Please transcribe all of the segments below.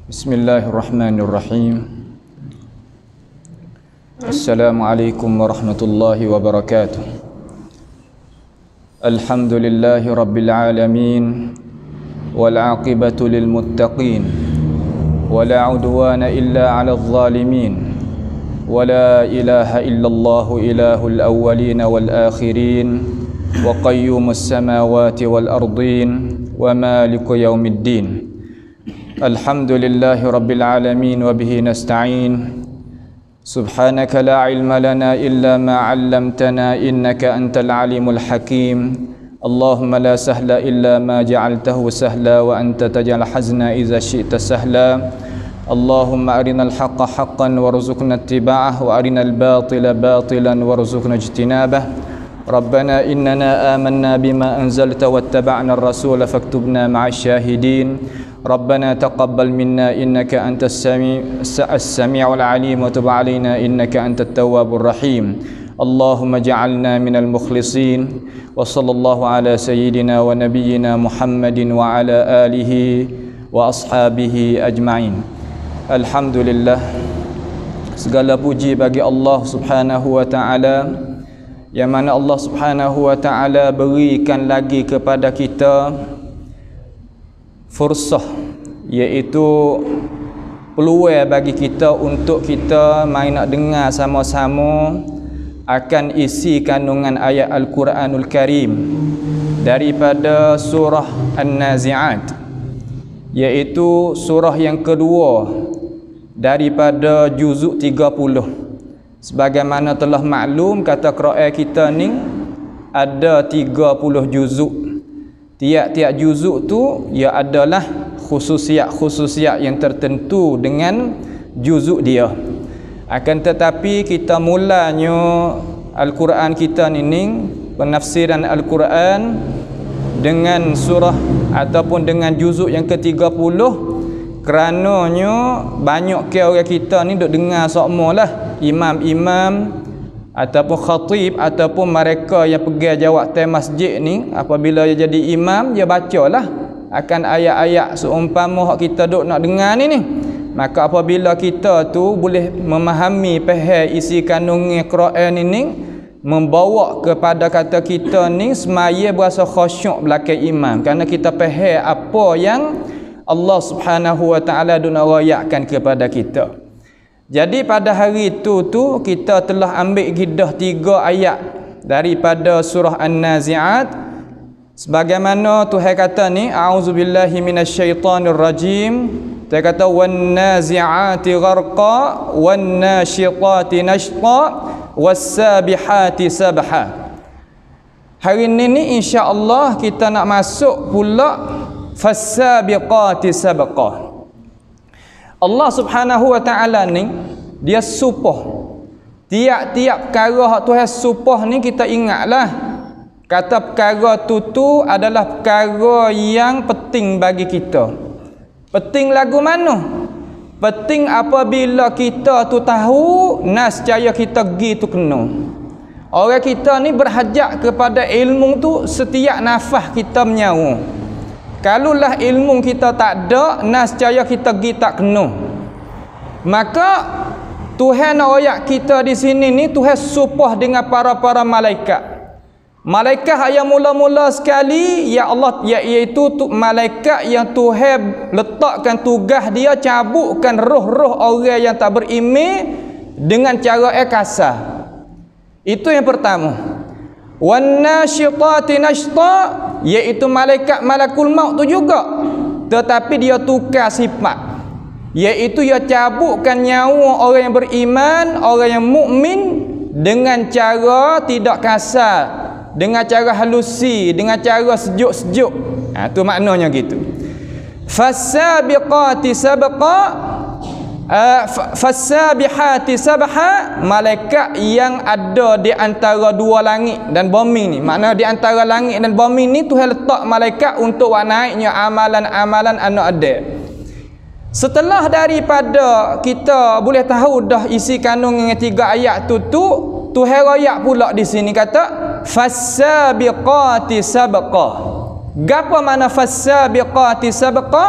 Bismillahirrahmanirrahim. Assalamualaikum warahmatullahi wabarakatuh. Alhamdulillahi rabbil alamin, wal aqibatu lil muttaqin, wala udwana illa 'alal zalimin, wala ilaha illallah ilahul awwalin wal akhirin, wa qayyumus samawati wal ardin, wa maliku yaumiddin. Alhamdulillahi rabbil alamin wa bihi nasta'in. Subhanaka la ilma lana illa ma 'allamtana innaka antal alimul hakim. Allahumma la sahla illa ma ja'altahu sahla wa anta taj'al hazna idza syi'ta sahla. Allahumma arinal haqqa haqqan warzuqna ittiba'ah wa arinal batila batilan warzuqna ijtinabah. Rabbana innana amanna bima anzalta wattaba'na ar-rasula faktubna ma'asy syahidin. ربنا تقبل منا إنك أنت السميع العليم وتب علينا إنك أنت التواب الرحيم اللهم اجعلنا من المخلصين وصلى الله على سيدنا ونبينا محمد وعلى آله وأصحابه أجمعين. Alhamdulillah, segala puji bagi Allah Subhanahu wa taala, yang mana Allah Subhanahu wa taala berikan lagi kepada kita fursah, iaitu peluang bagi kita untuk kita mai nak dengar sama-sama akan isi kandungan ayat Al-Quranul Karim daripada surah An-Nazi'at, iaitu surah yang kedua daripada juzuk 30. Sebagaimana telah maklum, kata Quran kita ni ada 30 juzuk. Tiap-tiap juzuk tu ia adalah khususiat-khususiat yang tertentu dengan juzuk dia. Akan tetapi kita mulanya Al-Quran kita ni, penafsiran Al-Quran dengan surah ataupun dengan juzuk yang ke-30, kerananya banyak ke orang kita ni duk dengar sokmolah imam-imam ataupun khatib ataupun mereka yang pegang jawatan masjid ni, apabila dia jadi imam, dia bacalah akan ayat-ayat seumpama hak kita duk nak dengar ni. Maka apabila kita tu boleh memahami faham isi kandungan Quran ini, membawa kepada kata kita ni semaya berasa khusyuk belakang imam, kerana kita faham apa yang Allah Subhanahu wa taala duk nak royakkan kepada kita. Jadi pada hari itu tu kita telah ambil gidah 3 ayat daripada surah An-Nazi'at. Sebagaimana Tuhan kata ni, a'udzubillahi minasyaitonir rajim. Tuhan kata wan nazi'ati gharqa wan nasyitati nashqa was-sabihati sabha. Hari ini insya-Allah kita nak masuk pula fas-sabiqati sabqa. Allah Subhanahu wa taala ni dia supah. Tiap-tiap perkara hak Tuhan supah ni kita ingatlah, kata perkara tu adalah perkara yang penting bagi kita. Penting lagu mana? Penting apabila kita tu tahu nascaya kita pergi tu kena. Orang kita ni berhajat kepada ilmu tu setiap nafas kita menyawa. Kalaulah ilmu kita tak ada, nascaya kita pergi tak kena. Maka Tuhan nak royak kita di sini ni, Tuhan supah dengan para-para malaikat. Malaikat yang mula-mula sekali, ya Allah, iaitu malaikat yang Tuhan letakkan tugas dia cabutkan roh-roh orang yang tak beriman dengan cara kasar. Itu yang pertama. Wan nasyitati nashta, iaitu malaikat malakul maut tu juga, tetapi dia tukar sifat, iaitu dia cabutkan nyawa orang yang beriman, orang yang mukmin dengan cara tidak kasar, dengan cara halusi, dengan cara sejuk-sejuk. Tu maknanya gitu. Fasabiqati sabqa, fasabihati sabha, malaikat yang ada di antara dua langit dan bumi ni. Makna di antara langit dan bumi ni Tuhan letak malaikat untuk naiknya amalan-amalan anak ada. Setelah daripada kita boleh tahu dah isi kandungan 3 ayat tu Tuhan royak pula di sini kata fasabiqati sabqa. Gapo makna fasabiqati sabqa?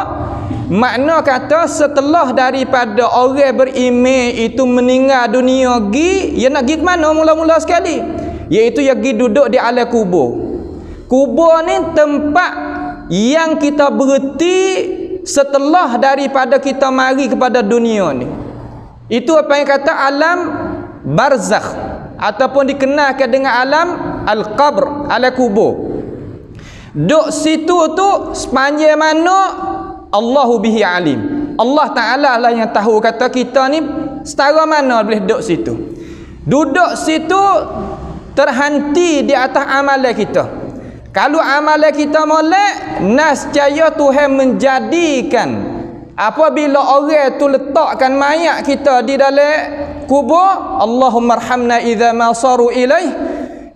Makna kata setelah daripada orang beriman itu meninggal dunia gi, dia nak gi ke mana mula-mula sekali? Iaitu dia gi duduk di alam kubur. Kubur ni tempat yang kita berhenti setelah daripada kita mari kepada dunia ni. Itu apa yang kata alam barzakh ataupun dikenalkan dengan alam al-qabr, alam kubur. Duk situ tu sepanjang mana Allahu bihi alim. Allah Ta'ala lah yang tahu. Kata kita ni setara mana boleh duduk situ. Duduk situ terhenti di atas amalan kita. Kalau amalan kita molek, nascaya Tuhan menjadikan apabila orang tu letakkan mayat kita di dalam kubur, Allahumma arhamna idza ma saru ilaih,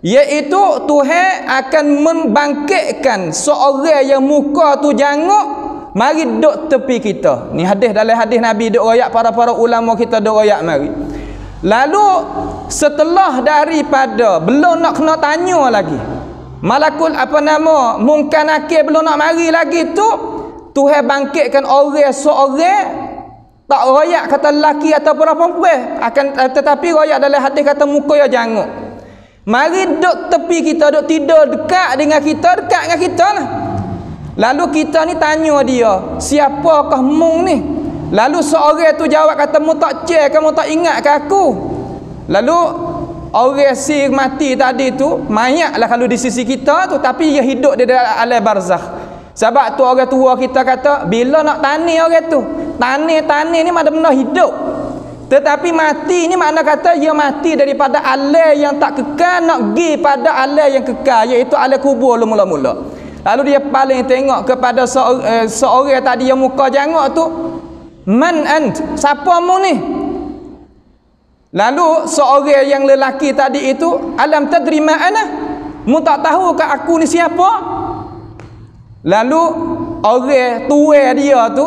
iaitu Tuhan akan membangkitkan seorang yang muka tu janguk, mari duduk tepi kita. Ni hadis dalam hadis Nabi duk royak, para ulama kita duk royak mari. Lalu setelah daripada belum nak kena tanya lagi, malakul apa nama mungkar nakir belum nak mari lagi tu, Tuhan bangkitkan orang seorang, tak royak kata lelaki atau perempuan, akan tetapi royak dalam hadis kata muka yang janguk. Mari duduk tepi kita, duduk tidur dekat dengan kita lah. Lalu kita ni tanya dia, siapakah mung ni? Lalu seorang tu jawab kata, mu tak cek, kamu tak ingat ke aku? Lalu orang si mati tadi tu, mayat lah kalau di sisi kita tu, tapi dia hidup di dalam alam barzakh. Sebab tu orang tua kita kata, bila nak tani orang tu, tani ni mana benda hidup. Tetapi mati ni makna kata dia mati daripada alam yang tak kekal, nak pergi pada alam yang kekal, iaitu alam kubur mula-mula. Lalu dia paling tengok kepada seorang tadi yang muka janguk tu, man ant, siapa mu ni? Lalu seorang yang lelaki tadi itu, alam tadri ma ana, mu tak tahu ke aku ni siapa? Lalu orang tua dia tu,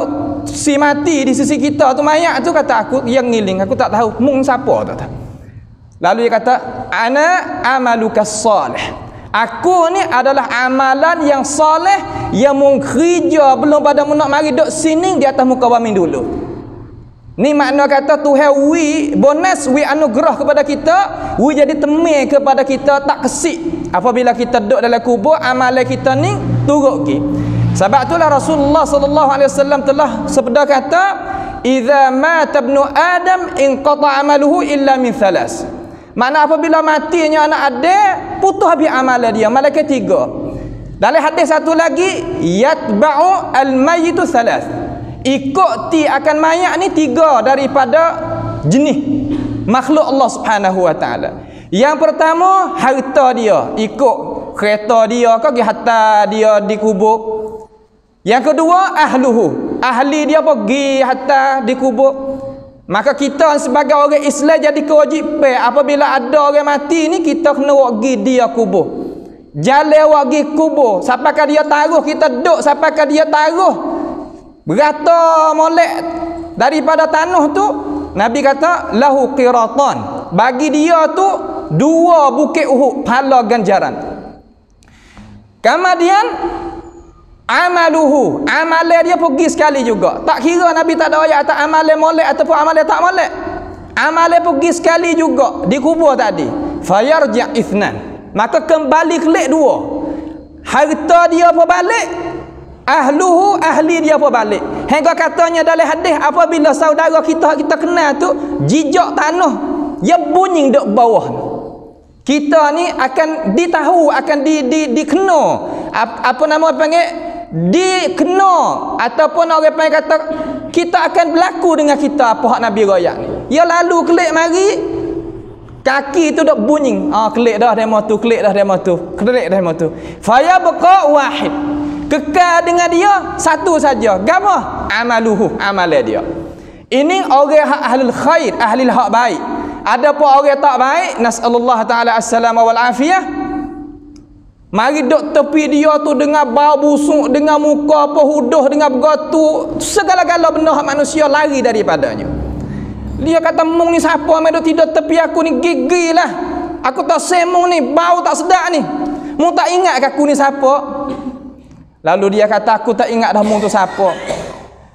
si mati di sisi kita tu, mayat tu kata, aku yang ngiling, aku tak tahu mung siapa tak tahu. Lalu dia kata, ana amaluka salih, aku ni adalah amalan yang soleh yang mengkerja belum pada nak mari duduk sini di atas muka bumi dulu. Ni makna kata Tuhan bonus anugerah kepada kita, jadi temui kepada kita, tak kesik apabila kita duduk dalam kubur amalan kita ni turut ki. Sebab itulah Rasulullah sallallahu alaihi wasallam telah sabda kata, idza mata ibnu adam inqata amaluhu illa min thalas. Makna apabila matinya anak Adam, putus habis amalan dia. Malaikat 3. Dalam hadis satu lagi, yatba'u al-mayyitu thalath, ikuti akan mayat ni 3 daripada jenis makhluk Allah Subhanahu wa taala. Yang pertama, harta dia, ikut kereta dia ke harta dia dikubur. Yang kedua, ahluhu, ahli dia pergi harta dikubur. Maka kita sebagai orang Islam jadi kewajipan apabila ada orang mati ni, kita kena pergi dia kubur. Jalan pergi kubur, sampaikan dia taruh, kita duduk sampaikan dia taruh berata molek daripada tanah tu. Nabi kata lahu qiratan, bagi dia tu 2 bukit Uhud pahala ganjaran. Kemudian amaluhu, amalan dia pergi sekali juga. Tak kira Nabi tak ada ayat atas amalan molek ataupun amalan tak molek, amalan pergi sekali juga dikubur tadi. Fayarja' ithnan, maka kembali kelik 2. Harta dia pun balik, ahluhu, ahli dia pun balik. Hingga katanya dalam hadis, apabila saudara kita kenal tu jijak tanah, dia bunyi dek bawah, kita ni akan ditahu, akan dikena apa nama panggil, dikena ataupun orang panggil kata kita akan berlaku dengan kita apa hak Nabi royak ni. Dia lalu kelik mari, kaki tu dok bunyi, kelik dah demo tu, kelik dah demo tu, kelik dah demo tu. Fa yabqa wahid, kekal dengan dia satu saja. Gapo? Amaluhu, amalan dia. Ini orang ahlul khair, ahli hak baik. Adapun orang tak baik, nasallallahu taala assalam wal afiyah, mari duk tepi dia tu dengan bau busuk, dengan muka apa huduh, dengan bergatu, segala-gala benda hak manusia lari daripadanya. Dia kata, mung ni siapa mai duk tidur tepi aku ni, gigi lah. Aku tak semung ni, bau tak sedap ni. Mung tak ingat ke aku ni siapa? Lalu dia kata, aku tak ingat dah mu tu siapa.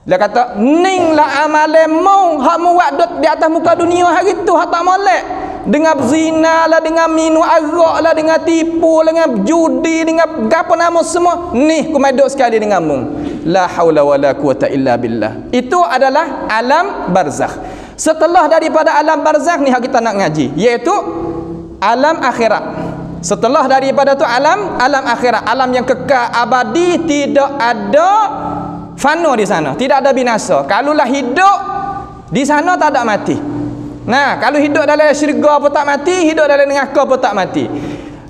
Dia kata, ning lah amalemu hak mu buat di atas muka dunia hari tu, hak tak molek. Dengan zina lah, dengan minum arak lah, dengan tipu lah, dengan judi, dengan apa nama semua. Ni ku medok sekali dengan mu. La haula wala quwata illa billah. Itu adalah alam barzakh. Setelah daripada alam barzakh ni hak kita nak ngaji, iaitu alam akhirat. Setelah daripada tu alam akhirat, alam yang kekal abadi, tidak ada fana di sana, tidak ada binasa. Kalaulah hidup di sana tak ada mati. Nah, kalau hidup dalam syurga pun tak mati, hidup dalam neraka pun tak mati.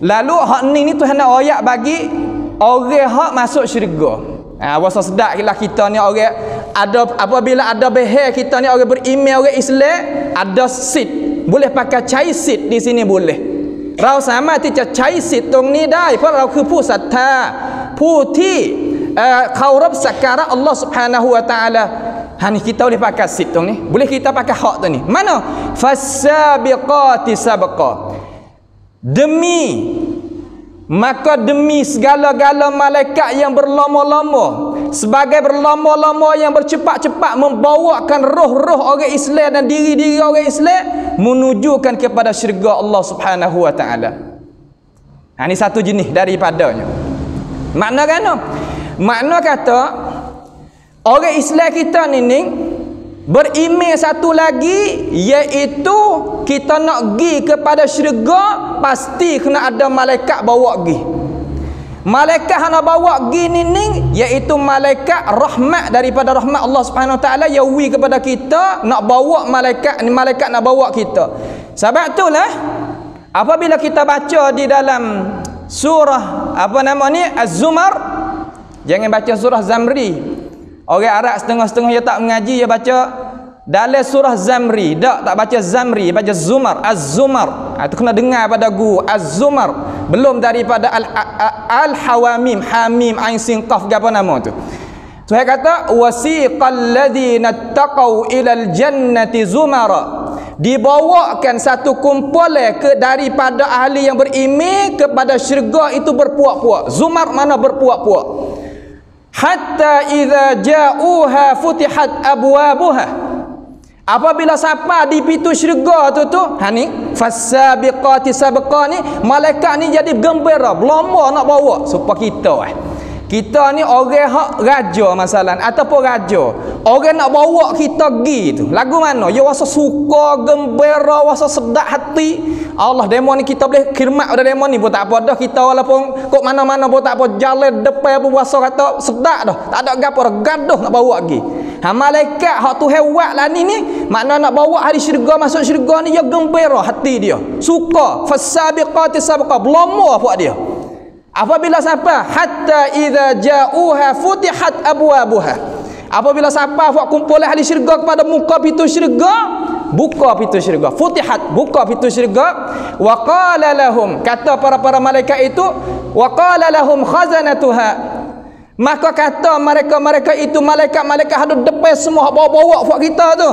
Lalu hak ni Tuhan nak royak bagi orang hak masuk syurga. Rasa sedap lah kita ni orang ada, apabila ada behel kita ni orang beriman, orang Islam, ada seat. Boleh pakai cai seat di sini boleh. เราสามารถที่จะใช้สิทธิ์ตรงนี้ได้เพราะเราคือผู้ศรัทธาผู้ที่เคารพสักการะอัลลอฮ์ Subhanahu wa taala. Ni kita boleh pakai sit tong ni. Boleh kita pakai hak tu ni. Mana? Fasabiqati sabqa. Maka demi segala-gala malaikat yang berlama-lama, sebagai berlama-lama yang bercepat-cepat membawakan roh-roh orang Islam dan diri-diri orang Islam menujukan kepada syurga Allah Subhanahu wa taala. Ini satu jenis daripadanya. Makna kan? Makna kata orang Islam kita ni beriman satu lagi, iaitu kita nak pergi kepada syurga, pasti kena ada malaikat bawa pergi. Malaikat yang nak bawa pergi ni iaitu malaikat rahmat daripada rahmat Allah Subhanahu wa taala yang wi kepada kita, nak bawa malaikat ni, malaikat nak bawa kita. Sebab itulah apabila kita baca di dalam surah apa nama ni Az-Zumar, jangan baca surah Zamri. Orang Arab setengah-setengah dia tak mengaji, dia baca dalam surah Zamri. Tak baca Zamri, baca Zumar, Az-Zumar. Itu kena dengar pada guru Az-Zumar. Belum daripada Al-Hawamim, Hamim, Ain Sin Qaf, apa nama tu. Tuhan kata wasiqal ladzina taqau ilal jannati zumara. Dibawakan satu kumpulan daripada ahli yang beriman kepada syurga itu berpuak-puak. Zumar mana berpuak-puak. Hatta idza ja'uha futihat abwabuha. Apabila sampai di pintu syurga tu ni fasabiqati sabqa ni, malaikat ni jadi gembira, berlomba nak bawa supaya kita ni orang hak raja masalah ataupun raja, orang nak bawa kita pergi tu lagu mana ya, rasa suka, gembira, rasa sedap hati. Allah, demo ni kita boleh khidmat pada demo ni pun tak apa dah, kita walaupun kok mana-mana pun tak apa, jalan depan apa puasa kata sedap dah, tak ada gapo dah, gaduh nak bawa pergi. Malaikat hak tu hewat lah ni makna nak bawa hari syurga, masuk syurga ni ya gembira hati dia, suka. Fasabiqati sabqa, berlomba buat dia. Apabila sampai hatta idza ja'uha futihat abwabuha, apabila sampai buat kumpulan ahli syurga kepada muka pintu syurga, buka pintu syurga, futihat, buka pintu syurga. Wa qala lahum, kata para malaikat itu, wa qala lahum khazanatuha, maka kata mereka itu, malaikat-malaikat ada depan semua bawa-bawa buat kita tu,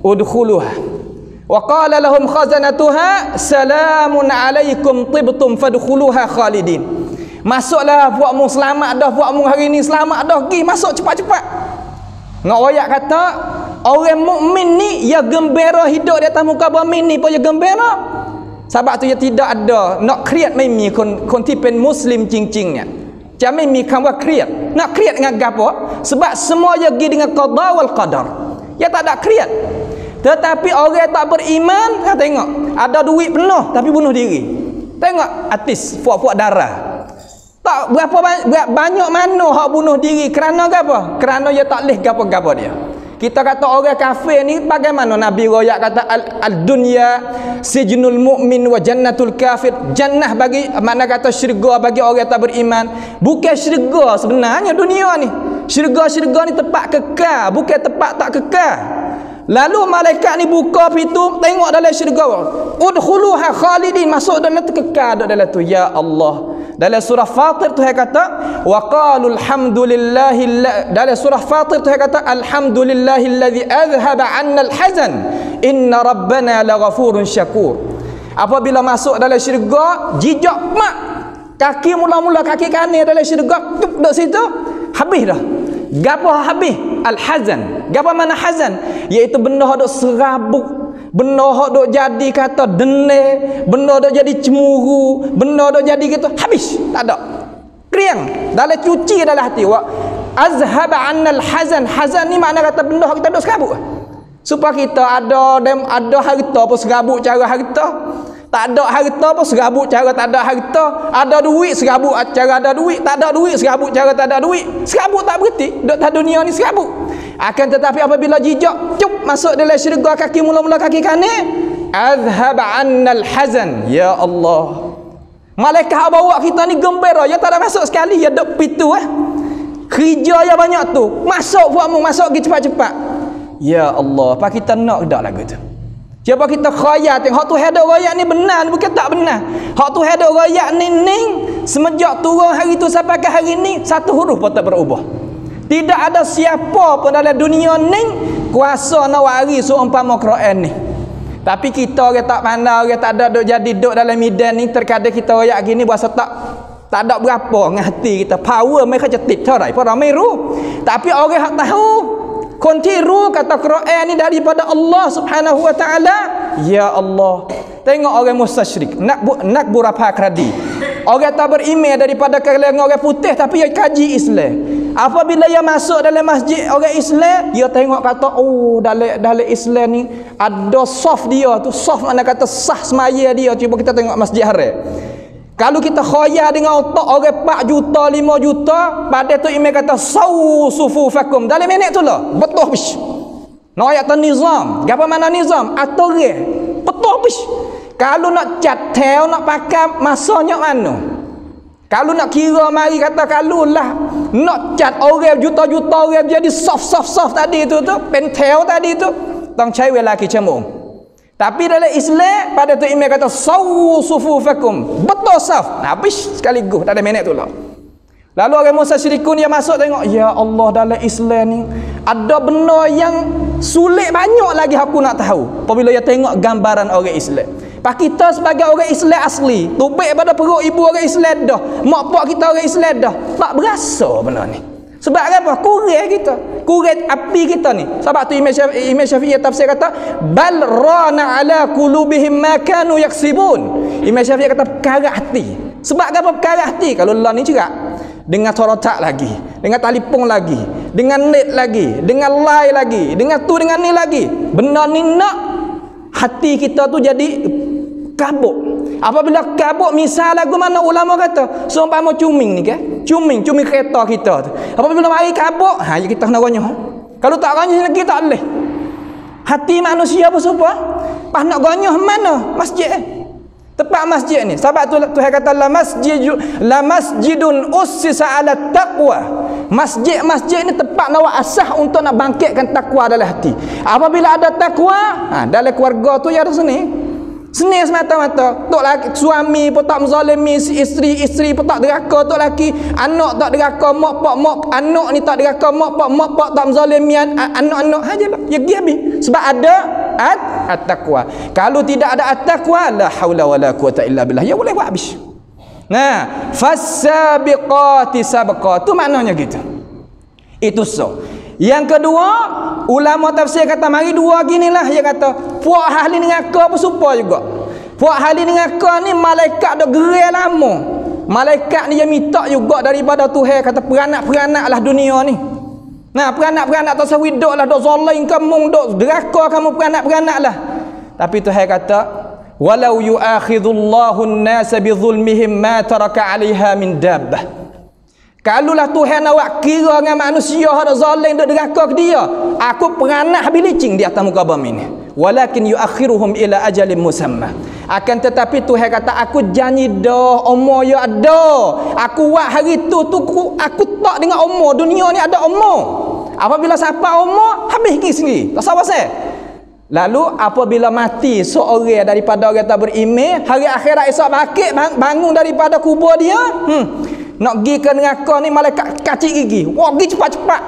udkhuluha. Wa qala lahum khazanatuha salamun alaikum tibtum fadkhuluha khalidin. Masuklah buatmu, selamat dah buatmu hari ni, selamat dah, pergi masuk cepat-cepat. Ngak royak kata orang mukmin ni ya gembira hidup di atas muka bumi ni pun ya gembira. Sebab tu ya tidak ada nak create ไม่มีคนที่เป็นมุสลิมจริงๆเนี่ยจะไม่มีคำว่าเครียด nak create dengan gapo? Sebab semua ya pergi dengan qada wal qadar. Ya tak ada create. Tetapi orang tak beriman, tengok ada duit penuh tapi bunuh diri. Tengok artis puak-puak darah. Tak berapa banyak mana hak bunuh diri kerana apa? Kerana dia tak leh gapo-gapo dia. Kita kata orang kafir ni bagaimana Nabi royak kata al-dunya sijnul mu'min wa jannatul kafir. Jannah bagi makna kata syurga bagi orang tak beriman. Bukan syurga sebenarnya dunia ni. Syurga ni tempat kekal, bukan tempat tak kekal. Lalu malaikat ni buka pintu, tengok dalam syurga, udkhuluha khalidin, masuk dalam tu, kekal dalam tu. Ya Allah, dalam surah Fatir Tuhan kata wa qalu alhamdulillahi, dalam surah Fatir Tuhan kata alhamdulillahillazi azhaba 'anna alhazan inna rabbana laghafurun syakur. Apabila masuk dalam syurga, jijak mak Kaki mula-mula kaki kanan dalam syurga, tuk duk situ, habis dah. Gapo habis? Al-hazan. Gapo mana hazan? Iaitu benda duk serabut, benda duk jadi kata dene, benda duk jadi cemburu, benda duk jadi gitu, habis, tak ada. Kriang, dalam cuci dalam hati. Wa azhaba 'annal hazan. Hazan ni makna kata benda kita duk serabut. Supaya kita ada harta pun serabut cara harta. Tak ada harta pun serabut cara tak ada harta. Ada duit serabut cara ada duit. Tak ada duit serabut cara tak ada duit. Serabut tak berhenti. Duk tak dunia ni serabut. Akan tetapi apabila jijak cup masuk dalam syurga kaki mula-mula kaki kanan, azhaba 'annal hazan. Ya Allah. Malaikat bawa kita ni gembira. Ya tak ada masuk sekali. Ya duk pintu kerja ya banyak tu. Masuk buatmu masuk pergi cepat-cepat. Ya Allah. Pak kita nak dak lagu tu. Siapa kita khayal tengok hak tu ada royak ni benar bukan tak benar. Hak tu ada royak ni semenjak turun hari tu sampai ke hari ni satu huruf pun tak berubah. Tidak ada siapa pun dalam dunia ni kuasa nak wari seumpama Quran ni. Tapi kita orang tak pandai, orang tak ada duk jadi duk dalam medan ni, terkadang kita royak gini berasa tak ada berapa dengan hati kita. Power mereka cetit dah, para meru. Tapi orang hak tahu kontiru kata Quran ni daripada Allah Subhanahu wa taala. Ya Allah. Tengok orang musyrik nak berapa kredi. Orang tak beriman daripada kalangan orang putih tapi dia kaji Islam. Apabila dia masuk dalam masjid orang Islam, dia tengok kata oh dalam Islam ni ada saf dia tu. Saf mana kata sah semaya dia. Cuba kita tengok Masjid Haram. Kalau kita khayal dengan otak orang 4 juta, 5 juta, pada tu imam kata sawu sufufakum. Dalam minit tu lah. Betul pish. Nak ayat nizam. Apa mana nizam? Aturan. Betul pish. Kalau nak cat tel, nak pakai masanya mana? Kalau nak kira mari kata kalau lah nak cat orang juta-juta orang jadi soft tadi tu pentel tadi tu, tang cewek lelaki cemung. Tapi dalam Islam pada tu imam kata sawu sufufakum. Betul saf. Habis sekaligus tak ada minit tu lah. Lalu orang musyrikin dia masuk tengok, ya Allah dalam Islam ni ada benda yang sulit banyak lagi aku nak tahu. Apabila dia tengok gambaran orang Islam. Pak kita sebagai orang Islam asli, tubik pada perut ibu orang Islam dah, mak pak kita orang Islam dah, tak berasa benda ni. Sebab apa? Kurang kita. Kurang api kita ni. Sebab tu Imam Syafi'i tafsir kata bal rana ala qulubihim ma kanu yaksibun. Imam Syafi'i kata perkara hati. Sebab apa perkara hati? Kalau Allah ni cerak dengan torotak lagi, dengan telefon lagi, dengan net lagi, dengan line lagi, dengan tu dengan ni lagi. Benda ni nak hati kita tu jadi kabut. Apabila kabut, misal lagu mana ulama kata seumpama cuming ni ke, cuming kereta kita tu. Apabila mari kabut, kita kena ronyah. Kalau tak ronyah lagi tak boleh. Hati manusia pun serupa. Pas nak ronyah mana? Masjid tepat masjid ni. Sebab tu Tuhan kata la masjidun ussisa ala taqwa. Masjid ni tempat nak asah untuk nak bangkitkan takwa dalam hati. Apabila ada takwa, dalam keluarga tu ya ada seni. Seni semata-mata. Tok laki suami pun tak menzalimi isteri pun tak deraka tok laki, anak tak deraka mak pak, anak ni tak deraka mak pak tak menzalimi anak-anak hajalah. Ya pergi habis. Sebab ada at-taqwa. Kalau tidak ada at-taqwa, la haula wala quwata illa billah. Ya boleh buat habis. Nah, fas-sabiqati sabqa. Tu maknanya gitu. Itu so. Yang kedua, ulama tafsir kata mari dua ginilah. Dia kata puak ahli neraka pun serupa juga. Puak ahli neraka ni malaikat dah gerai lama. Malaikat ni dia minta juga daripada Tuhan kata peranak-peranak lah dunia ni. Nah, peranak-peranak tak sawi dok lah, dok zalim kamu, dok deraka kamu peranak-peranak lah. Tapi Tuhan kata walau yu'akhidullahu an-nasa bi zulmihim ma taraka 'alaiha min dabbah. Kalulah Tuhan awak kira dengan manusia hak zalim duk deraka ke dia, aku peranak bilicing di atas muka bumi ni. Walakin yuakhiruhum ila ajalin musamma. Akan tetapi Tuhan kata aku janji dah umur ya ada. Aku buat hari tu aku tak dengan umur. Dunia ni ada umur. Apabila siapa umur habis pergi sendiri. Tak sabar saya. Lalu apabila mati seorang daripada orang tak beriman, hari akhirat esok bangkit bangun daripada kubur dia, nak pergi ke neraka ni malaikat kacik gigi. Wah, pergi cepat-cepat.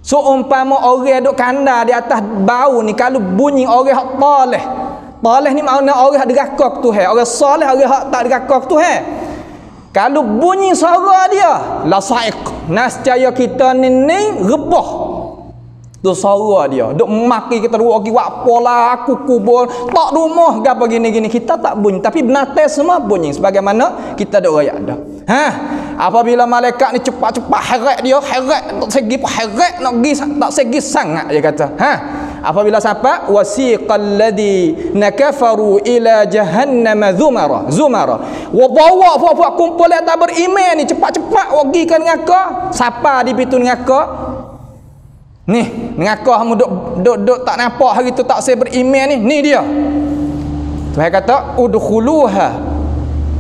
So umpama orang duk kanda di atas bau ni, kalau bunyi orang hak taleh ni makna orang hak deraka ke Tuhan. Orang soleh, orang hak tak deraka ke Tuhan. Kalau bunyi suara dia la sa'iq, nascaya kita ni rebah tu suara dia. Duk maki kita duk pergi buat apalah aku kubur tak rumah gapo gini-gini, kita tak bunyi, tapi binatang semua bunyi sebagaimana kita duk royak dah. Apabila malaikat ni cepat-cepat heret dia, heret tak segi heret nak pergi tak segi sangat dia kata. Apabila sampai wasiqal ladina kafaru ila jahannam zumara wa bawa puak kumpul yang tak beriman ni cepat-cepat pergi ke neraka. Siapa di pintu neraka ni? Neraka kamu duk tak nampak hari tu tak saya beriman ni dia. Tuhan kata udkhuluha,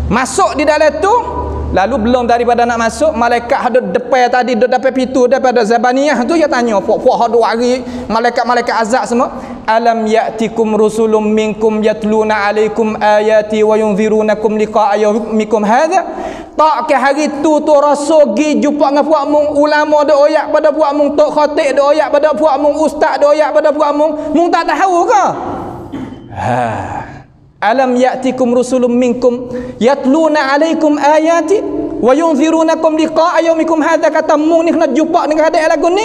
masuk di dalam tu. Lalu belum daripada nak masuk, malaikat ada depan tadi, duduk depan pintu daripada Zabaniyah tu, dia tanya puak-puak hadu hari malaikat-malaikat azab semua, alam ya'tikum rusulun minkum yatluna alaikum ayati wa yunzirunakum liqa'a yaumikum hadha. Tak ke hari tu rasul gi jumpa dengan puak mung ulama dok oyak pada puak mung tok khatib dok oyak pada puak mung ustaz dok oyak pada puak mung tak tahu ke? Alam ya'tikum rusulun minkum yatluna alaikum ayati wa yunzirunakum liqa'a yaumikum hadza, kata mu ni kena jumpa dengan hadis lagu ni.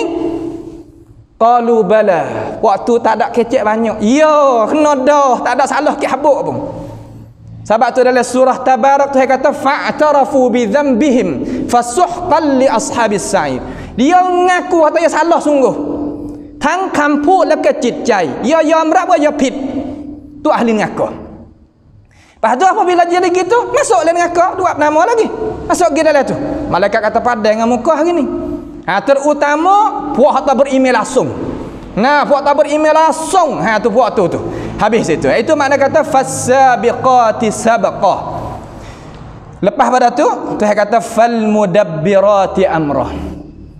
Qalu bala, waktu tak ada kecek banyak. Ya, kena dah, tak ada salah ke habuk pun. Sebab tu dalam surah Tabarak tu kata fa'tarafu bi dhanbihim fasuhqan li ashabis sa'ir. Dia ngaku kata dia salah sungguh. ทั้งคำพูดและก็จิตใจยอมรับว่าผิด tu ahli neraka. Lepas tu apabila jadi gitu, masuk dalam neraka, dua nama lagi. Masuk ke dalam tu. Malaikat kata padai dengan muka hari ni. Terutama puak tak beriman langsung. Puak tak beriman langsung. Tu puak tu. Habis itu. Itu makna kata fasabiqati sabaqah. Lepas pada tu, Tuhan kata fal mudabbirati amrah.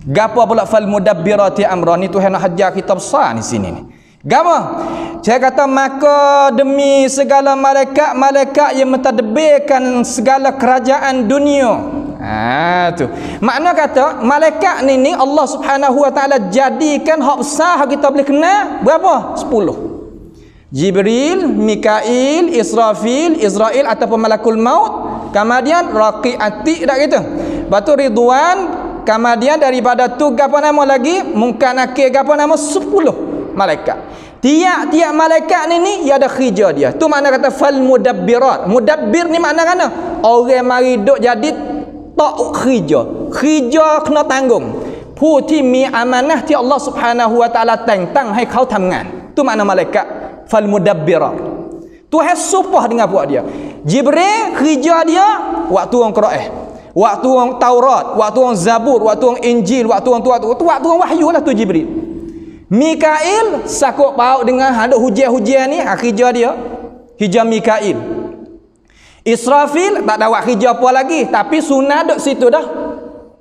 Gapo pula fal mudabbirati amrah ni? Tuhan nak hajar kita besar di sini ni. Gama? Saya kata maka demi segala malaikat yang mentadbirkan segala kerajaan dunia. Tu. Makna kata malaikat ni Allah Subhanahu wa taala jadikan hak besar kita boleh kenal berapa? 10. Jibril, Mikail, Israfil, Israel ataupun malakul maut, kemudian Raqi Atiq dak gitu. Batu Ridwan, kemudian daripada tu apa nama lagi? Mungkin nakir apa nama 10 malaikat. Tiap-tiap malaikat ni ada kerja dia. Tu makna kata fal mudabbirat. Mudabbir ni makna kan? Orang mari duk jadi tak kerja. Kerja kena tanggung. ผู้ที่มีอามานะห์ที่อัลลอฮฺ Subhanahu wa taala แต่งตั้งให้เขาทำงาน tu makna malaikat fal mudabbirat. Tuhan supah dengan buat dia. Jibril kerja dia waktu orang Quran, waktu orang Taurat, waktu orang Zabur, waktu orang Injil, waktu orang wahyu lah tu Jibril. Mikail sakut paut dengan ada hujan-hujan ni, kerja dia hijau Mikail. Israfil tak ada buat kerja apa lagi, tapi sunat duk situ dah.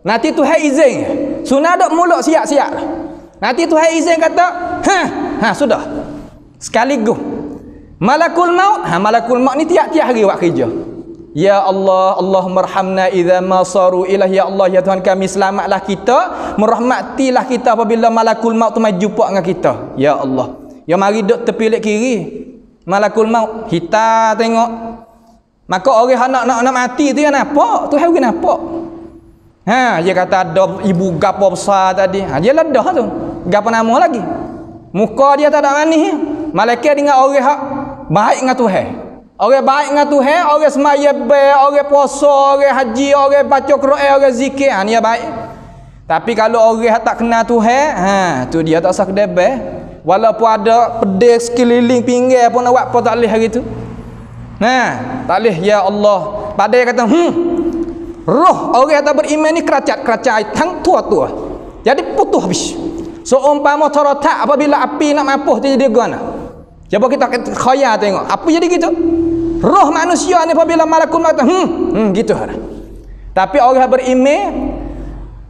Nanti Tuhan izin. Sunat duk mulut siap-siap. Nanti Tuhan izin kata, sudah. Sekaligus. Malakul maut, malakul maut ni tiap-tiap hari buat kerja. Ya Allah, Allahumma arhamna idza ma saru ilah, ya Allah ya Tuhan kami selamatlah kita, merahmatilah kita apabila malakul maut tu mai jumpa dengan kita. Ya Allah. Ya mari duk tepi lek kiri. Malakul maut kita tengok. Maka orang nak mati tu yang nampak, Tuhan bagi nampak. Dia kata ada ibu gapo besar tadi. Dia ledah tu. Gapo nama lagi? Muka dia tak ada manis. Malaikat dengan orang hak baik dengan Tuhan. Orang baik dengan Tuhan, orang sembahyang baik, orang puasa, orang haji, orang baca Quran, orang zikir, dia baik. Tapi kalau orang tak kenal Tuhan, tu dia tak sah kedai baik. Walaupun ada pedih sekeliling pinggir pun nak buat apa tak boleh hari tu. Tak boleh, ya Allah. Padahal kata, roh orang yang tak beriman ni keracat tang tua-tua. Jadi putus habis. So umpama torotak apabila api nak mampuh tu jadi gana. Cuba kita khayal tengok, apa jadi gitu? Roh manusia ni apabila malakul maut gitu. Tapi orang beriman,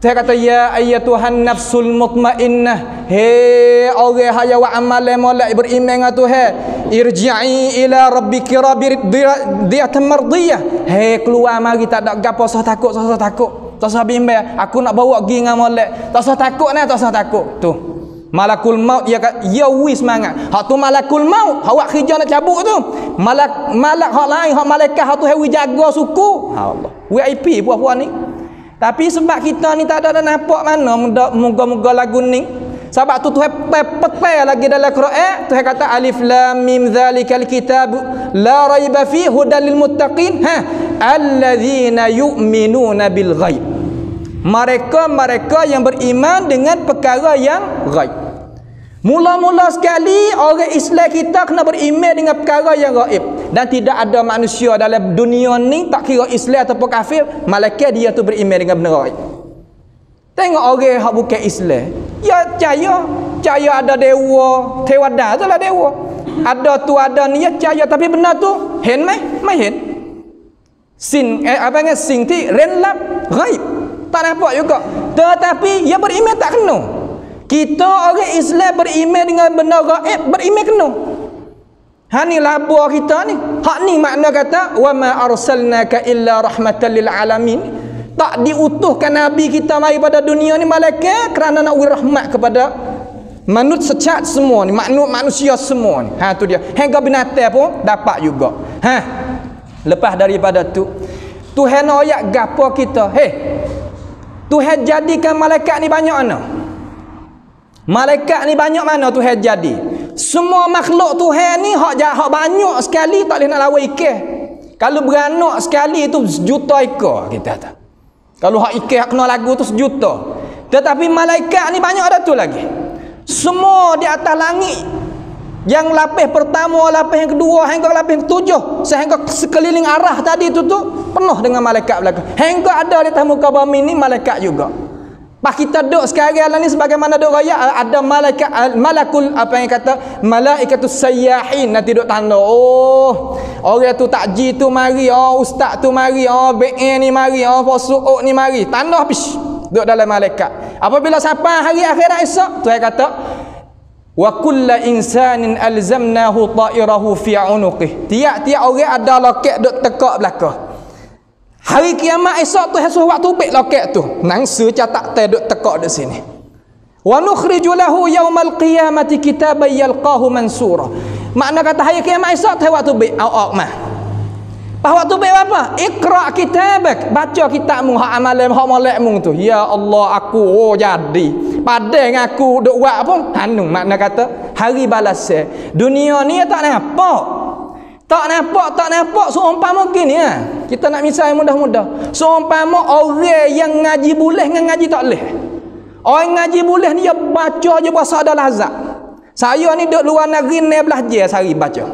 saya kata ya ayyatuhan nafsul mutmainnah, he orang haya wa amal molek beriman dengan Tuhan, irji'i ila rabbiki radiyatan mardiyah. He keluar mari tak ada gapo sah takut. Tak usah bimbang, aku nak bawa pergi dengan molek. Tak usah takut tak usah takut. Tu. Malakul maut ya wis semangat. Hak tu malakul maut, awak kerja nak cabut tu. Malak hak lain, hak malaikat hak tu hewi jaga suku. Allah. VIP puan-puan ni. Tapi sebab kita ni tak ada nampak mana moga-moga lagu ni. Sebab tu Tuhan petai lagi dalam Quran. Tuhan kata alif lam mim zalikal kitab la raiba fi hudal lil muttaqin. Alladzina yu'minuna bil ghaib. Mereka yang beriman dengan perkara yang ghaib. Mula-mula sekali orang Islam kita kena beriman dengan perkara yang gaib, dan tidak ada manusia dalam dunia ni tak kira Islam ataupun kafir, malaikat dia tu beriman dengan benda gaib. Tengok orang yang bukan Islam, ya percaya ada dewa, tewada tu lah dewa. Ada tu ada ni ya percaya, tapi benda tu hen mai hen. Sin sin ti ren lap gaib. Tak nampak juga. Tetapi dia beriman tak kena. Kita orang Islam beriman dengan benda gaib, beriman kena. Ha ni labur kita ni. Hak ni makna kata wa ma arsalnaka illa rahmatan lil alamin. Tak diutuhkan nabi kita mari pada dunia ni malaikat kerana nak beri rahmat kepada manusia secat semua ni, manusia semua ni. Ha tu dia. Hingga binatang pun dapat juga. Ha. Lepas daripada tu Tuhan ayat gapo kita? Tuhan jadikan malaikat ni banyak mana? Malaikat ni banyak mana Tuhan jadi? Semua makhluk Tuhan ni hak banyak sekali tak boleh nak lawan ikan. Kalau beranak sekali tu sejuta ekor kita kata. Kalau hak ikan kena lagu tu sejuta. Tetapi malaikat ni banyak ada tu lagi. Semua di atas langit. Yang lapis pertama, lapis yang kedua, hingga lapis yang ketujuh, sehingga sekeliling arah tadi tu penuh dengan malaikat belakang. Hingga ada di atas muka bumi ni malaikat juga. Pas kita duduk sekarang ni sebagaimana duk raya ada malakul apa yang kata malaikatus sayyahin nanti duk tanda orang tu takji tu mari, ustaz tu mari, BN ni mari, posuuk ni mari, tanda habis duk dalam malaikat. Apabila sampai hari akhirat esok Tuhan kata wa kullu insanin alzamnahu ta'irahu fi 'unuqih. Tiap-tiap orang ada loket duk tekak belakang. Hari kiamat esok tu suruh waktu tubik loket tu. Nangsa catat teh duk tekak di sini. Wa nukhriju lahu yaumal qiyamati kitaban yalqahu mansura. Makna kata hari kiamat esok teh waktu tubik au mah. Pas waktu tubik apa? Iqra kitabak. Baca kitabmu hak amalan hak molekmu tu. Ya Allah aku jadi. Padang aku duk buat pun anu makna kata hari balasan. Dunia ni tak nampak. Tak nampak seumpama gini ya. Kita nak misal mudah-mudah. Seumpama orang yang ngaji boleh dengan ngaji tak boleh. Orang ngaji boleh ni dia baca je puasa ada lazat. Saya ni duduk luar negeri 16 jam sehari baca.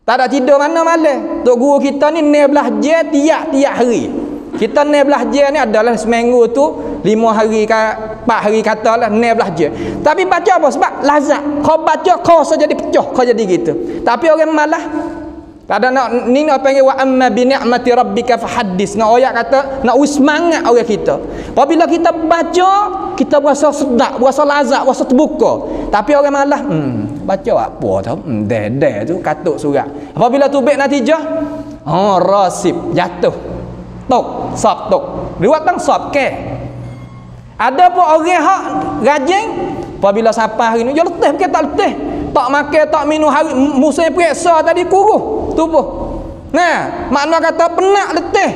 Tak ada tidur mana malam. Tok guru kita ni 16 jam tiap-tiap hari. Kita 16 jam ni adalah seminggu tu 5 hari ke 4 hari katalah 16 jam. Tapi baca apa? Sebab lazat. Kau baca kau saja jadi pecah, kau jadi gitu. Tapi orang malah tak ada nak ni nak panggil wa amma bi ni'mati rabbika fahaddis. Nak ayat kata nak semangat orang kita. Apabila kita baca, kita berasa sedap, berasa lazat, berasa terbuka. Tapi orang malah baca apa tau? Tu katuk surat. Apabila tubik natijah, rasib jatuh. Tok, sop tok. Riwayat tang sop ke. Ada pun orang hak rajin apabila sampai hari ni, dia letih bukan tak letih. Tak makan, tak minum hari musim periksa tadi kuruh tubuh. Nah, makna kata penat letih.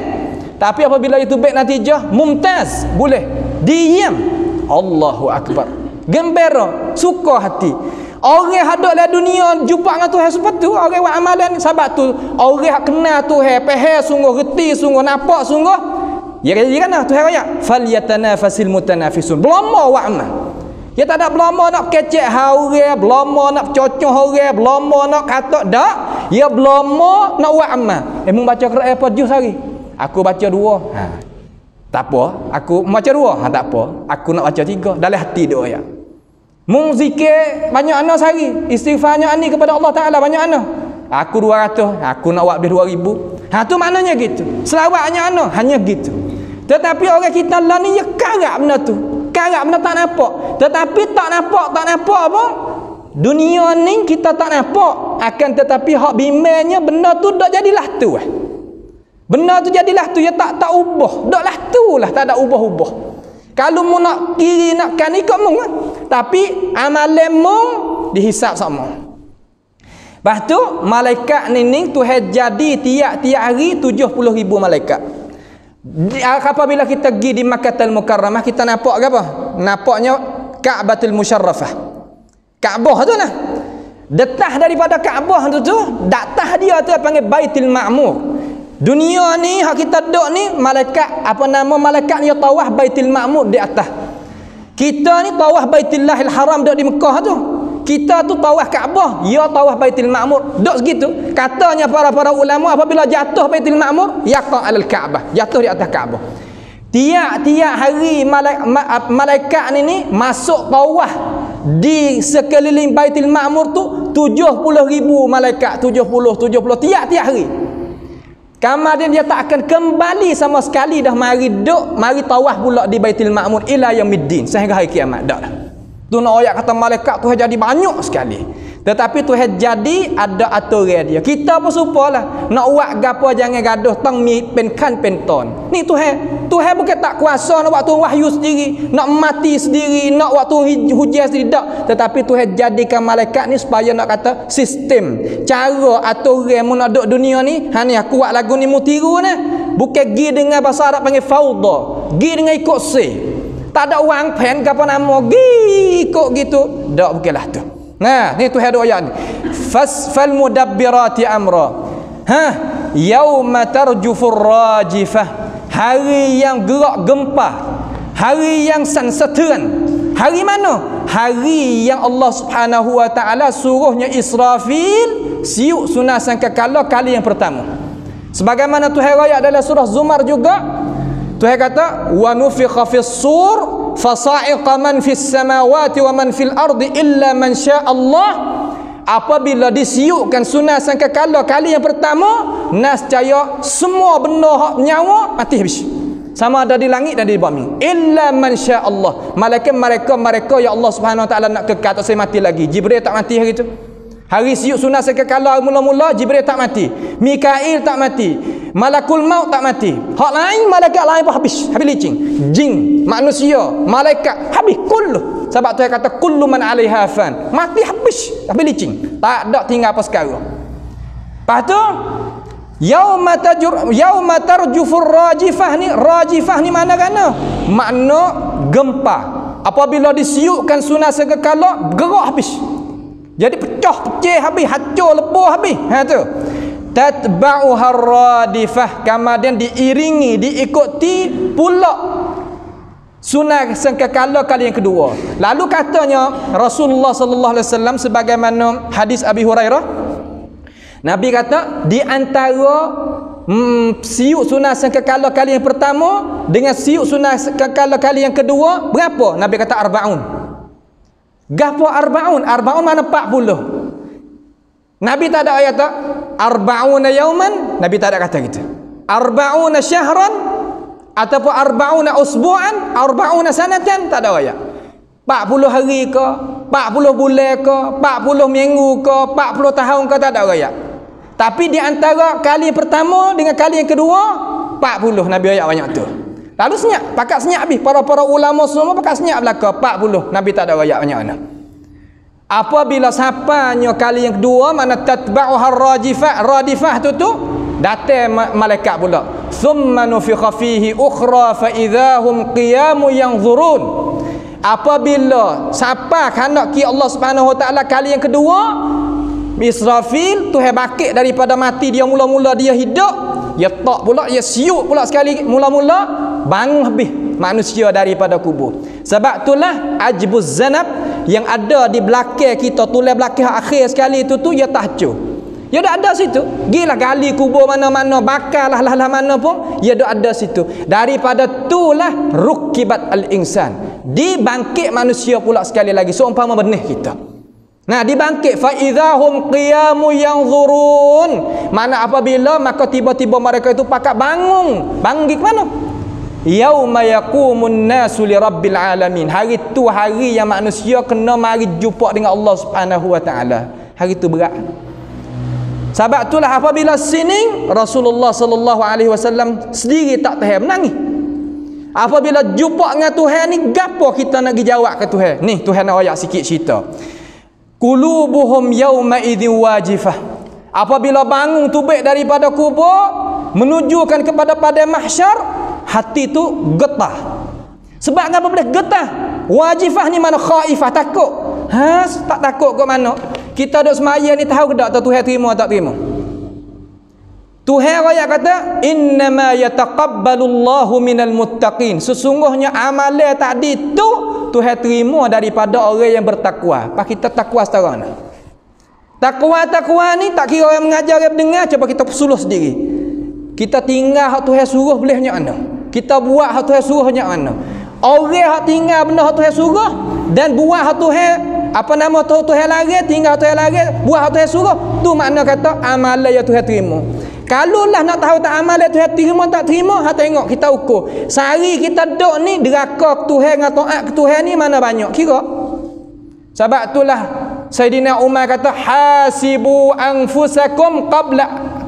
Tapi apabila itu baik natijah mumtaz, boleh diam. Allahu akbar. Gembira, suka hati. Orang hadap dalam dunia jumpa dengan Tuhan seperti tu, orang buat amalan sebab tu orang kenal Tuhan, faham sungguh, reti sungguh, nampak sungguh. Ya kan Tuhan ayat falyatanafasil mutanafisun. Belum buat amal. Dia tak ada belum nak kecek orang, belum nak cocok orang, belum nak kata dak. Ya belum nak buat amal. Emang baca Quran apa juz hari? Aku baca 2. Tak apa, aku baca 2. Tak apa. Aku nak baca 3 dalam hati dia ayat. Mung zikir banyak ana sehari, istighfarnya ani kepada Allah Taala banyak ana. Aku 200, aku nak buat lebih 2000. Tu maknanya gitu. Selawatnya ana hanya gitu. Tetapi orang kita lah ni ya karap benda tu. Karap benda tak nampak. Tetapi tak nampak apa? Dunia ni kita tak nampak. Akan tetapi hak bimbangnya benda tu dak jadilah tu. Benda tu jadilah tu, ya tak ubah. Daklah tu lah, tak ada ubah-ubah. Kalau mu nak kiri nak kan ikut mu lah. Tapi amalan mu dihisap sama. Lepas tu malaikat ni Tuhan jadi tiap-tiap hari 70,000 malaikat. Apabila kita pergi di Makkahul Mukarramah, kita nampak apa? Nampaknya Ka'batul Musyarrafah. Kaabah tu lah. Detah daripada Kaabah tu datah dia tu panggil Baitul Ma'mur. Dunia ni hak kita duduk ni, malaikat malaikat yang tawaf Baitul Ma'mur di atas. Kita ni tawaf Baitullahil Haram duduk di Mekah tu. Kita tu tawaf Kaabah, dia tawaf Baitul Ma'mur. Duduk segitu. Katanya para ulama, apabila jatuh Baitul Ma'mur, yaqa' alal Kaabah, jatuh di atas Kaabah. Tiap-tiap hari malaikat ni masuk tawaf di sekeliling Baitul Ma'mur tu 70,000 malaikat, 70 tiap-tiap hari. Kemudian dia tak akan kembali sama sekali dah mari tawaf pula di Baitul Ma'mur ila yaumiddin, sehingga hari kiamat dak dah. Tu nak ayat kata malaikat Tuhan jadi banyak sekali. Tetapi Tuhan jadi ada aturan dia. Kita pun supalah nak buat gapo jangan gaduh tang mi penkan penton. Ni Tuhan bukan tak kuasa nak waktu wahyu sendiri, nak mati sendiri, nak waktu hujan sendiri dak. Tetapi Tuhan jadikan malaikat ni supaya nak kata sistem, cara aturan mun nak duk dunia ni, ha ni aku buat lagu ni mu tiru nah. Bukan gi dengan bahasa Arab panggil fauda, gi dengan ikut tak ada wang pen ke apa nama, gi ikut gitu. Dak bukanlah tu. Nah, ni Tuhan ada ayat ni. Fal mudabbirati amra. Yauma tarjufur rajifah. Hari yang gerak gempa. Hari yang sanseteran. Hari mana? Hari yang Allah Subhanahu wa taala suruhnya Israfil siuk sunah sangkakala kali yang pertama. Sebagaimana Tuhan ayat dalam surah Zumar juga, Tuhan kata wa nufikha fis sur fasa'iqa man fis samawati wa man fil ardi illa man syaa Allah. Apabila disiukkan sunah sangkakala kali yang pertama, nascaya semua benda hak nyawa mati habis. Sama ada di langit dan di bumi. Illa man syaa Allah. Mereka yang Allah Subhanahu wa taala nak kekal tak saya mati lagi. Jibril tak mati hari tu. Hari siuk sunah sangkakala mula-mula Jibril tak mati. Mikail tak mati. Malakul maut tak mati. Hak lain malaikat lain pun habis licin. Jin, manusia, malaikat habis kullu. Sebab Tuhan kata kullu man 'alaiha fan. Mati habis licin. Tak ada tinggal apa sekarang. Lepas tu yauma tarjufur rajifah ni mana kana? Makna gempa. Apabila disiukkan sunah segala gerak habis. Jadi pecah habis, hancur lebur habis. Ha tu. Tatba'uha radifah, kemudian diiringi, diikuti pula sunah sangkakala kali yang kedua. Lalu katanya Rasulullah sallallahu alaihi wasallam sebagaimana hadis Abi Hurairah, Nabi kata di antara siuk sunah sangkakala kali yang pertama dengan siuk sunah sangkakala kali yang kedua berapa? Nabi kata arba'un. Gapo arba'un? Arba'un mana 40. Nabi tak ada ayat tak? Arba'una yauman, Nabi tak ada kata gitu. Arba'una syahran ataupun arba'una usbu'an, arba'una sanatan, tak ada ayat. 40 hari ke, 40 bulan ke, 40 minggu ke, 40 tahun ke, tak ada ayat. Tapi di antara kali pertama dengan kali yang kedua 40 Nabi ayat banyak tu. Lalu senyap, pakat senyap habis. Para ulama semua pakat senyap belaka 40. Nabi tak ada ayat banyak mana. Apabila sampainya kali yang kedua, mana tatba'uha radifah tu datang malaikat pula. Thumma nufikha fihi ukhra fa idahum qiyamu yanzurun. Apabila sampai hendak ki Allah Subhanahu wa taala kali yang kedua, Israfil tu bangkit daripada mati, dia mula-mula dia hidup, dia tak pula, dia siuk pula sekali mula-mula bangun habis manusia daripada kubur. Sebab itulah ajbuz zanab yang ada di belakang kita, tulang belakang akhir sekali itu tu, dia tak hancur. Dia dah ada situ. Gilah gali kubur mana-mana, bakarlah lah mana pun, dia dah ada situ. Daripada itulah rukibat al-insan. Dibangkit manusia pula sekali lagi, seumpama benih kita. Nah, dibangkit fa idzahum qiyamu yanzurun. Mana apabila maka tiba-tiba mereka itu pakat bangun. Bangkit ke mana? Yauma yaqumun nasu li rabbil alamin. Hari tu hari yang manusia kena mari jumpa dengan Allah Subhanahu wa taala. Hari tu berat. Sebab itulah apabila sining Rasulullah sallallahu alaihi wasallam sendiri tak tahan menangis. Apabila jumpa dengan Tuhan ni, gapo kita nak pergi jawab ke Tuhan? Ni Tuhan nak ayat sikit cerita. Qulubuhum yawma idzin wajifah. Apabila bangun tubik daripada kubur menujukan kepada padang mahsyar, hati tu getah. Sebab apa boleh getah? Wajifah ni mana khaifah, takut. Tak takut ke mana? Kita duk semaya ni tahu ke tak Tuhan terima tak terima? Tuhan raya kata innama yataqabbalullahu minal muttaqin. Sesungguhnya amalan tadi tu Tuhan terima daripada orang yang bertakwa. Pak kita takwa setara mana? Takwa ni tak kira orang mengajar orang mendengar, cuba kita suluh sendiri. Kita tinggal hak Tuhan suruh boleh nya mana? Kita buat hak Tuhan suruh nya mana? Orang hak tinggal benda hak Tuhan suruh dan buat hak Tuhan Tuhan larang, tinggal Tuhan larang, buat hak Tuhan suruh, tu makna kata amalan yang Tuhan terima. Kalau lah nak tahu tak amalan Tuhan terima tak terima, ha tengok kita ukur. Sehari kita duk ni deraka ke Tuhan dengan taat ke Tuhan ni mana banyak kira. Sebab itulah Sayyidina Umar kata hasibu anfusakum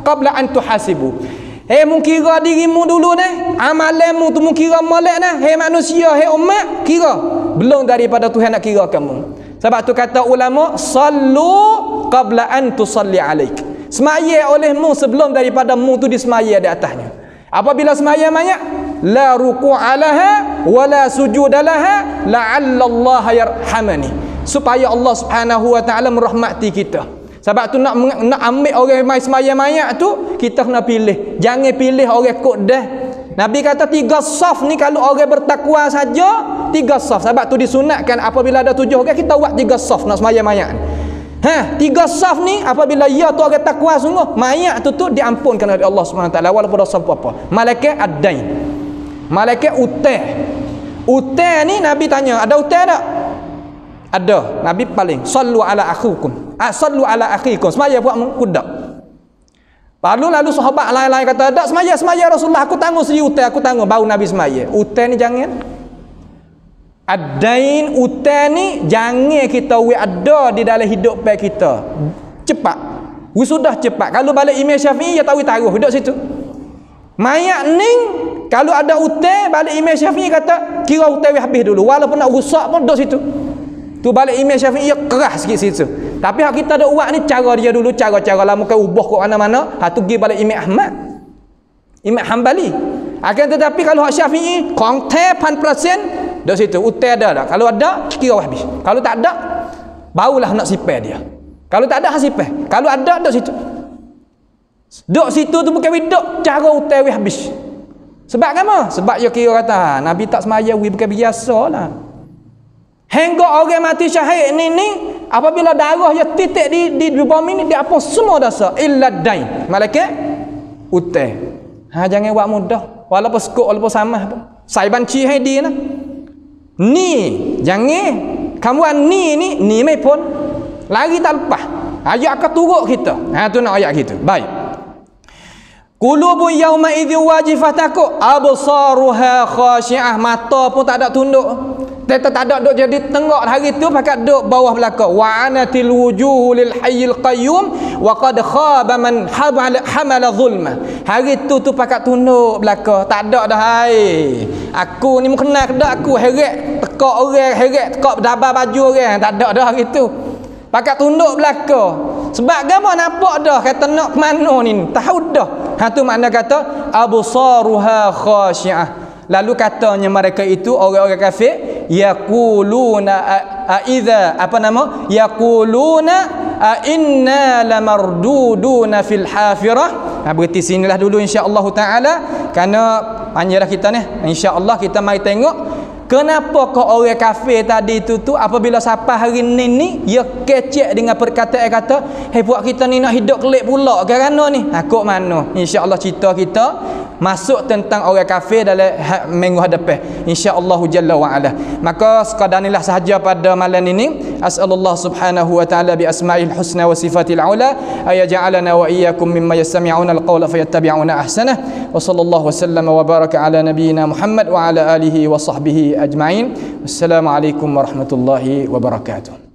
qabla an tuhasibu. Mungkira dirimu dulu ni, amalanmu tu mungkira molek nah. Manusia, umat, kira belum daripada Tuhan nak kira kamu. Sebab tu kata ulama, sallu qabla an tusalli alaik. Semaya olehmu sebelum daripada mu tu disemaya di atasnya. Apabila semaya banyak, la ruku'alaha wa la sujudalaha la'alla Allah yarhamani. Supaya Allah Subhanahu wa taala merahmati kita. Sebab tu nak ambil orang mai semaya banyak tu, kita kena pilih. Jangan pilih orang kod dah. Nabi kata 3 saf ni kalau orang bertakwa saja 3 saf. Sebab tu disunatkan apabila ada 7 orang kita buat 3 saf nak semaya banyak. 3 saf ni apabila ya tu orang takwa sungguh, mayat tu diampunkan oleh Allah Subhanahu wa taala walaupun dosa apa-apa. Malaikat ad-dain. Malaikat utang. Utang ni Nabi tanya, ada utang tak? Ada. Nabi paling sallu ala akhikum. Sallu ala akhikum. Semaya buat kudak. Lalu sahabat lain-lain kata, "Tak semaya Rasulullah, aku tanggung sendiri utang, aku tanggung." Baru Nabi semaya. Utang ni jangan. Ad-dain, utang ni jangan kita ada di dalam hidup kita. Cepat. Sudah cepat. Kalau balik Imam Syafi'i dia tahu taruh duduk situ. Mayat ni kalau ada utang, balik Imam Syafi'i kata kira utang habis dulu. Walaupun nak rusak pun duduk situ. Tu balik Imam Syafi'i dia keras sikit situ. Tapi hak kita dak buat ni cara dia dulu, cara lama ke ubah ke mana-mana, ha tu pergi balik Imam Ahmad. Imam Hanbali. Akan tetapi kalau hak Syafi'i konten 100% dak situ utang ada dak. Kalau ada kira habis. Kalau tak ada barulah nak sipai dia. Kalau tak ada sipai. Kalau ada dak situ. Duk situ tu bukan duk cara utang habis. Sebab apa? Sebab dia kira kata Nabi tak semaya bukan biasalah. Hingga orang mati syahid ni apabila darah dia titik di bumi ni dia apa semua dosa illa dain. Malaikat utang. Jangan buat mudah. Walaupun sekut walaupun samah pun. Saya banci hai dia nah. Ni jangan kamu ni mai pun lari tak lepas. Ayat akan turut kita. Tu nak ayat kita. Baik. Qulubu yauma idzi wajifah takut absaruha khashi'ah, mata pun tak ada tunduk. Tak ada duk jadi tengok hari tu pakat duk bawah belakang. Wa anatil wujuhu lil hayyil qayyum wa qad khaba man hamala zulma. Hari tu pakat tunduk belakang. Tak ada dah hai. Aku ni kenal ke dak aku heret tekak orang, heret tekak dabar baju orang. Tak ada dah hari tu. Pakat tunduk belakang. Sebab gapo nampak dah kata nak ke mana ni. Tahu dah. Tu makna kata absaruha khashi'ah. Lalu katanya mereka itu orang-orang kafir yaquluna idza yaquluna inna lamarduduna fil hafirah. Berhenti sinilah dulu insya-Allah taala kerana panjanglah kita ni. Insya-Allah kita mai tengok kenapa kau orang kafir tadi tu apabila sampai hari ni dia kecek dengan perkataan kata buat kita ni nak hidup kelip pula kerana ni. Kok mana? Insya-Allah cerita kita masuk tentang orang kafir dalam minggu hadapan insya-Allah jalla wa ala. Maka sekadar inilah sahaja pada malam ini. As'alullah subhanahu wa ta'ala bi asma'il husna wa sifatil ula ay ja'alana wa iyyakum mimma yastami'una al-qawla fayattabi'una ahsanah. Wa sallallahu wasallam wa baraka ala nabiyyina Muhammad wa ala alihi wa sahbihi ajma'in. Wassalamu alaikum warahmatullahi wabarakatuh.